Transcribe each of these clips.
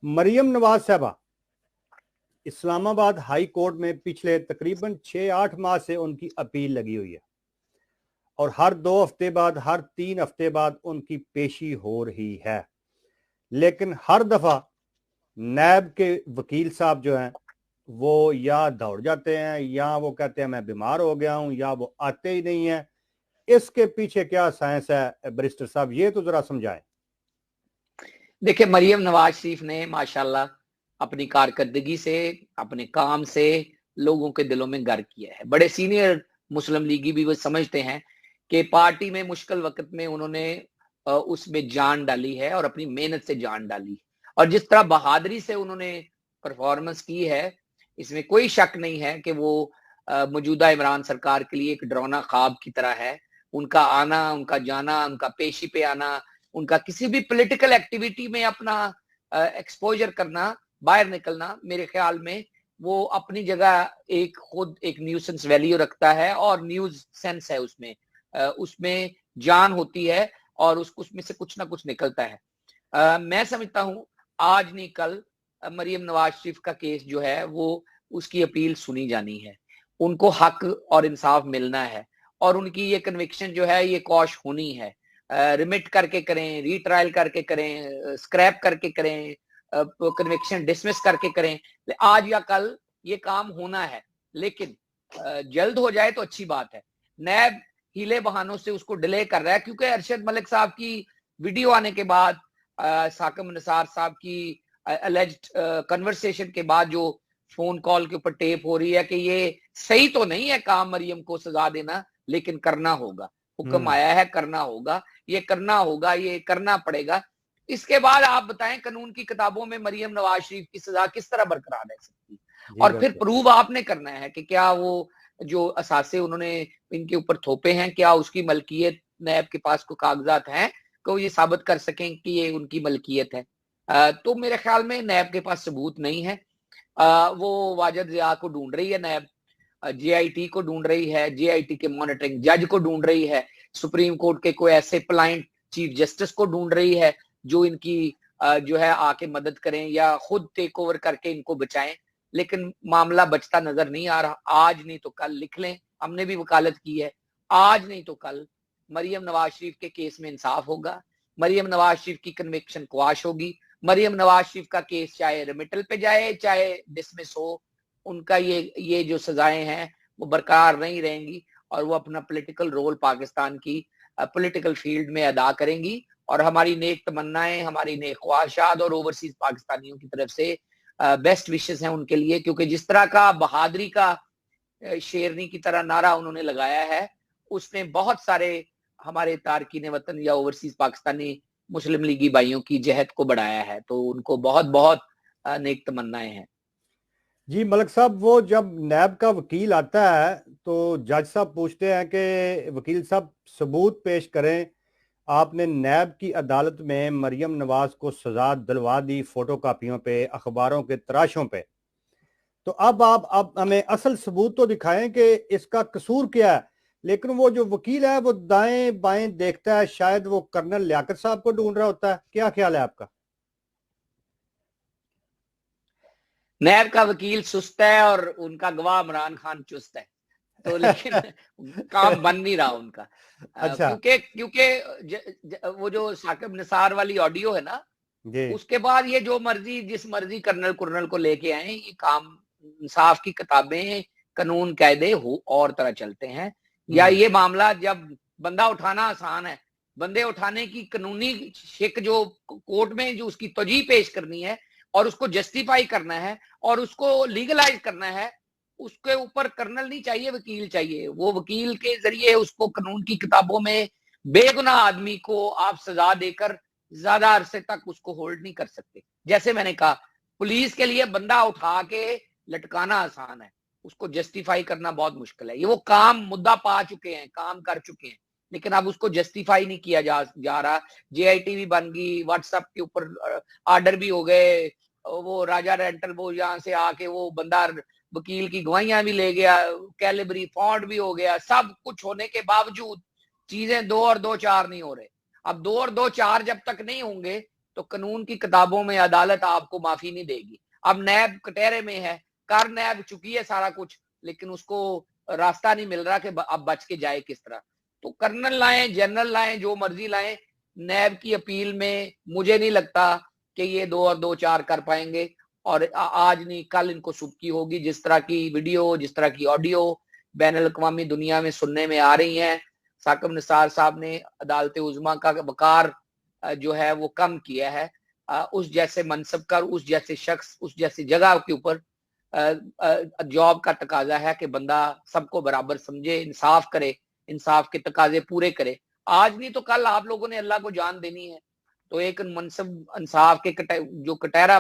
मरियम नवाज साहबा Islamabad high court में पिछले तकरीबन 6-8 माह से उनकी अपील लगी हुई है और हर 2 हफ्ते बाद, हर 3 हफ्ते बाद उनकी पेशी हो रही है। लेकिन हर दफा नैब के वकील साहब जो हैं वो या दौड़ जाते हैं या वो कहते हैं मैं बीमार हो गया हूं या वो आते ही नहीं है। इसके पीछे क्या साइंस है बैरिस्टर साहब, ये तो जरा समझाएं। देखिए, मरियम नवाज शरीफ ने माशाल्लाह अपनी कारकर्दगी से, अपने काम से लोगों के दिलों में घर किया है। बड़े सीनियर मुस्लिम लीगी भी वो समझते हैं कि पार्टी में मुश्किल वक्त में उन्होंने उसमें जान डाली है और अपनी मेहनत से जान डाली, और जिस तरह बहादुरी से उन्होंने परफॉर्मेंस की है, इसमें कोई शक नहीं है कि वो मौजूदा इमरान सरकार के लिए एक डरावना ख्वाब की तरह है। उनका आना, उनका जाना, उनका पेशी पे आना, उनका किसी भी पॉलिटिकल एक्टिविटी में अपना एक्सपोजर करना, बाहर निकलना, मेरे ख्याल में वो अपनी जगह एक खुद एक न्यूसेंस वैल्यू रखता है और न्यूज सेंस है उसमें, उसमें जान होती है और उसमें से कुछ ना कुछ निकलता है। मैं समझता हूं आज नहीं कल मरियम नवाज शरीफ का केस जो है वो उसकी अपील सुनी जानी है। उनको हक और इंसाफ मिलना है और उनकी ये कन्विक्शन जो है ये कॉश होनी है। रिमिट करके करें, रीट्रायल करके करें, स्क्रैप करके करें, कन्विक्शन डिसमिस करके करें, आज या कल ये काम होना है। लेकिन जल्द हो जाए तो अच्छी बात है। नैब हीले बहानों से उसको डिले कर रहा है क्योंकि अरशद मलिक साहब की वीडियो आने के बाद, साकिब निसार साहब की अलेज्ड कन्वर्सेशन के बाद जो फोन कॉल के ऊपर टेप हो रही है कि ये सही तो नहीं है काम मरियम को सजा देना, लेकिन करना होगा, हुक्म आया है, करना होगा, ये करना होगा, ये करना पड़ेगा। इसके बाद आप बताएं कानून की किताबों में मरियम नवाज शरीफ की सजा किस तरह बरकरार रह सकती है, और फिर प्रूव आपने करना है कि क्या वो जो असासे उन्होंने इनके ऊपर थोपे हैं, क्या उसकी मलकियत नैब के पास को कागजात हैं को ये साबित कर सकें कि ये उनकी मलकियत है। तो मेरे ख्याल में नैब के पास सबूत नहीं है। वो वाजिद जिया को ढूंढ रही है नैब, जेआईटी को ढूंढ रही है, जेआईटी के मॉनिटरिंग जज को ढूंढ रही है, सुप्रीम कोर्ट के कोई ऐसे प्लाइंट चीफ जस्टिस को ढूंढ रही है जो इनकी जो है आके मदद करें या खुद टेक ओवर करके इनको बचाएं। लेकिन मामला बचता नजर नहीं आ रहा। आज नहीं तो कल, लिख लें, हमने भी वकालत की है, आज नहीं तो कल मरियम नवाज शरीफ के केस में इंसाफ होगा, मरियम नवाज शरीफ की कन्विक्शन क्वाश होगी, मरियम नवाज शरीफ का केस चाहे रिमिटल पे जाए चाहे डिसमिस हो, उनका ये जो सजाएं हैं वो बरकरार नहीं रहेंगी और वो अपना पॉलिटिकल रोल पाकिस्तान की पॉलिटिकल फील्ड में अदा करेंगी। और हमारी नेक तमन्नाएं, हमारी नेक ख्वाहिशात और ओवरसीज पाकिस्तानियों की तरफ से बेस्ट विशेस हैं उनके लिए, क्योंकि जिस तरह का बहादुरी का शेरनी की तरह नारा उन्होंने लगाया है, उसने बहुत सारे हमारे तारकीन वतन या ओवरसीज पाकिस्तानी मुस्लिम लीगी भाइयों की जहद को बढ़ाया है। तो उनको बहुत बहुत नेक तमन्नाएं हैं। जी मलिक साहब, वो जब नैब का वकील आता है तो जज साहब पूछते हैं कि वकील साहब सबूत पेश करें, आपने नैब की अदालत में मरियम नवाज को सजा दिलवा दी फोटो कापियों पे, अखबारों के तराशों पे, तो अब हमें असल सबूत तो दिखाएं कि इसका कसूर क्या है। लेकिन वो जो वकील है वो दाएं बाएं देखता है, शायद वो कर्नल लियाकत साहब को ढूंढ रहा होता है। क्या ख्याल है आपका? नैब का वकील सुस्त है और उनका गवाह इमरान खान चुस्त है, तो लेकिन काम बन नहीं रहा उनका। अच्छा। क्योंकि वो जो साकिब निसार वाली ऑडियो है ना, उसके बाद ये जो मर्जी जिस मर्जी कर्नल को लेके आए, ये काम इंसाफ की किताबें, कानून कायदे हो और तरह चलते हैं। या ये मामला जब बंदा उठाना आसान है, बंदे उठाने की कानूनी शिक जो कोर्ट में जो उसकी तजीह पेश करनी है और उसको जस्टिफाई करना है और उसको लीगलाइज करना है, उसके ऊपर कर्नल नहीं चाहिए, वकील चाहिए। वो वकील के जरिए उसको कानून की किताबों में बेगुनाह आदमी को आप सजा देकर ज्यादा अरसे तक उसको होल्ड नहीं कर सकते। जैसे मैंने कहा, पुलिस के लिए बंदा उठा के लटकाना आसान है, उसको जस्टिफाई करना बहुत मुश्किल है। ये वो काम मुद्दा पा चुके हैं, काम कर चुके हैं, लेकिन अब उसको जस्टिफाई नहीं किया जा रहा। जेआईटी भी बन गई, व्हाट्सएप के ऊपर आर्डर भी हो गए, वो राजा रेंटल वो यहाँ से आके वो बंदा वकील की गवाहियां भी ले गया, कैलिबरी फॉन्ट भी हो गया। सब कुछ होने के बावजूद चीजें 2 और 2 4 नहीं हो रहे। अब 2 और 2 4 जब तक नहीं होंगे तो कानून की किताबों में अदालत आपको माफी नहीं देगी। अब नैब कटहरे में है, कर नैब चुकी है सारा कुछ, लेकिन उसको रास्ता नहीं मिल रहा कि अब बच के जाए किस तरह। तो कर्नल लाएं, जनरल लाएं, जो मर्जी लाएं, नैब की अपील में मुझे नहीं लगता कि ये 2 और 2 4 कर पाएंगे। और आज नहीं कल इनको सुबकी होगी। जिस तरह की वीडियो, जिस तरह की ऑडियो बैनुल-अक़वामी दुनिया में सुनने में आ रही हैं, साकिब निसार साहब ने अदालत उज़्मा का वकार जो है वो कम किया है। उस जैसे मनसब का, उस जैसे शख्स, उस जैसी जगह के ऊपर जॉब का तकाजा है कि बंदा सबको बराबर समझे, इंसाफ करे, इंसाफ के तकाजे पूरे करे। आज नहीं तो कल आप लोगों ने अल्लाह को जान देनी है। तो एक मनसब इंसाफ के जो कटहरा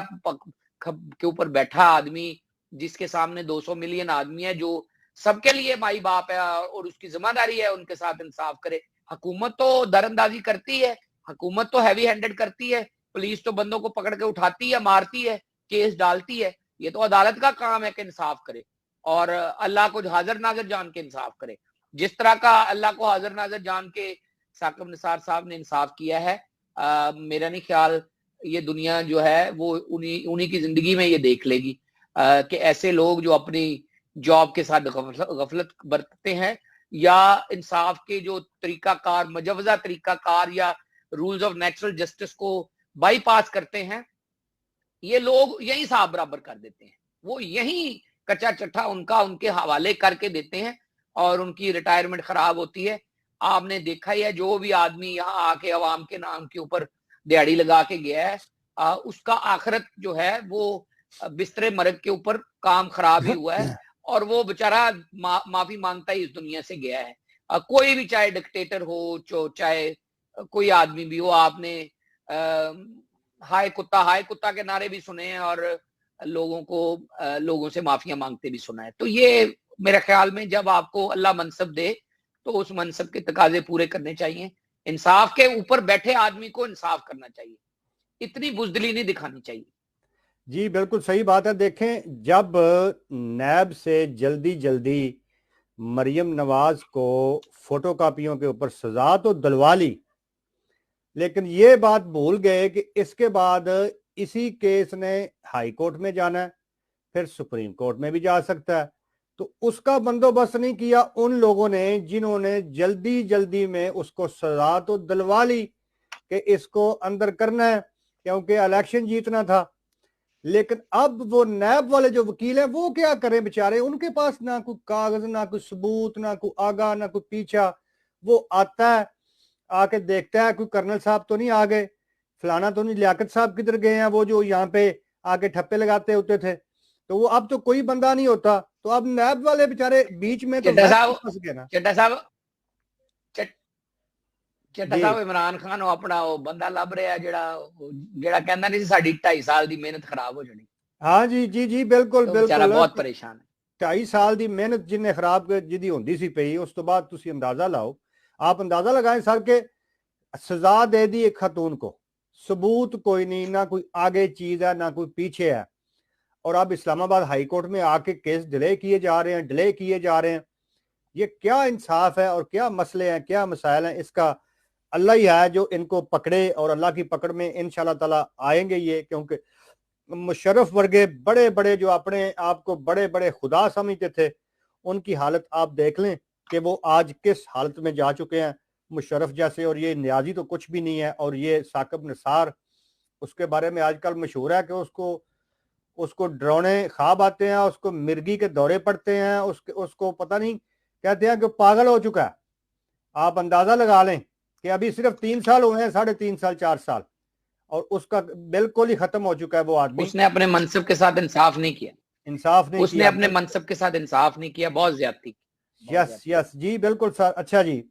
के ऊपर बैठा आदमी, जिसके सामने 200 मिलियन आदमी है, जो सबके लिए माई बाप है और उसकी जिम्मेदारी है उनके साथ इंसाफ करे। हुकूमत तो दरअंदाजी करती है, हुकूमत तो हैवी हैंडेड करती है, पुलिस तो बंदों को पकड़ के उठाती है, मारती है, केस डालती है। ये तो अदालत का काम है कि इंसाफ करे और अल्लाह को हाजिर नाजिर जान के इंसाफ करे। जिस तरह का अल्लाह को हाजिर नाजिर जान के साकिब निसार साहब ने इंसाफ किया है, मेरा नहीं ख्याल ये दुनिया जो है वो उन्हीं की जिंदगी में ये देख लेगी कि ऐसे लोग जो अपनी जॉब के साथ गफलत बरतते हैं या इंसाफ के जो तरीकाकार, मजवजा तरीकाकार या रूल्स ऑफ नेचुरल जस्टिस को बाईपास करते हैं, ये लोग यही साहब बराबर कर देते हैं। वो यही कच्चा चट्टा उनका उनके हवाले करके देते हैं और उनकी रिटायरमेंट खराब होती है। आपने देखा ही है, जो भी आदमी यहाँ आके अवाम के नाम के ऊपर दिहाड़ी लगा के गया है, उसका आखिरत जो है वो बिस्तरे मर्ग के ऊपर काम खराब ही हुआ है और वो बेचारा माफी मांगता ही इस दुनिया से गया है। कोई भी, चाहे डिक्टेटर हो, चाहे कोई आदमी भी हो। आपने हाय कुत्ता के नारे भी सुने हैं और लोगों से माफिया मांगते भी सुना है। तो ये मेरे ख्याल में जब आपको अल्लाह मनसब दे तो उस मनसब के तकाजे पूरे करने चाहिए। इंसाफ के ऊपर बैठे आदमी को इंसाफ करना चाहिए, इतनी बुजदिली नहीं दिखानी चाहिए। जी बिल्कुल सही बात है। देखें, जब नैब से जल्दी जल्दी मरियम नवाज को फोटोकॉपियों के ऊपर सजा तो दिलवा ली, लेकिन ये बात भूल गए कि इसके बाद इसी केस ने हाई कोर्ट में जाना है, फिर सुप्रीम कोर्ट में भी जा सकता है। तो उसका बंदोबस्त नहीं किया उन लोगों ने जिन्होंने जल्दी जल्दी में उसको सजा तो दिलवा ली कि इसको अंदर करना है क्योंकि इलेक्शन जीतना था। लेकिन अब वो नैब वाले जो वकील हैं वो क्या करें बेचारे, उनके पास ना कोई कागज, ना कोई सबूत, ना कोई आगा, ना कोई पीछा। वो आता है, आके देखता है कोई कर्नल साहब तो नहीं आ गए, फलाना तो नहीं, लियाकत साहब किधर गए हैं, वो जो यहाँ पे आके ठप्पे लगाते होते थे। तो वो अब तो कोई बंदा नहीं होता। तो अब नैब वाले बेचारे बीच में तो फंस गए ना। चट्टा साहब इमरान खान अपना वो बंदा लभ रहा जेड़ा कहंदा नहीं साडी 2.5 साल दी मेहनत खराब हो जानी। हाँ जी जी जी बिल्कुल तो बिल्कुल, बहुत परेशान है। 2.5 साल दी मेहनत जिन्हें खराब जिदी होंदी सी पई, उस तो बाद तुसी अंदाजा लाओ, आप अंदाजा लगाएं सर के सजा दे दी एक खातून को, सबूत कोई नहीं, ना कोई आगे चीज है ना कोई पीछे है, और अब इस्लामाबाद हाई कोर्ट में आके केस डिले किए जा रहे हैं। ये क्या इंसाफ है और क्या मसले हैं, क्या मसाइल हैं? इसका अल्लाह ही है जो इनको पकड़े और अल्लाह की पकड़ में इंशाल्लाह ताला आएंगे ये। क्योंकि मुशर्रफ वर्गे बड़े बड़े जो अपने आप को बड़े बड़े खुदा समझते थे, उनकी हालत आप देख लें कि वो आज किस हालत में जा चुके हैं, मुशर्रफ जैसे। और ये नियाजी तो कुछ भी नहीं है। और ये साकिब निसार, उसके बारे में आजकल मशहूर है कि उसको डरावने ख्वाब आते हैं, उसको मिर्गी के दौरे पड़ते हैं, उसको पता नहीं, कहते हैं कि पागल हो चुका है। आप अंदाजा लगा लें कि अभी सिर्फ 3 साल हुए हैं, 3.5 साल 4 साल, और उसका बिल्कुल ही खत्म हो चुका है वो आदमी। उसने अपने मनसब के साथ इंसाफ नहीं किया, उसने अपने मनसब के साथ इंसाफ नहीं किया, बहुत ज्यादती। यस जी बिल्कुल सर। अच्छा जी,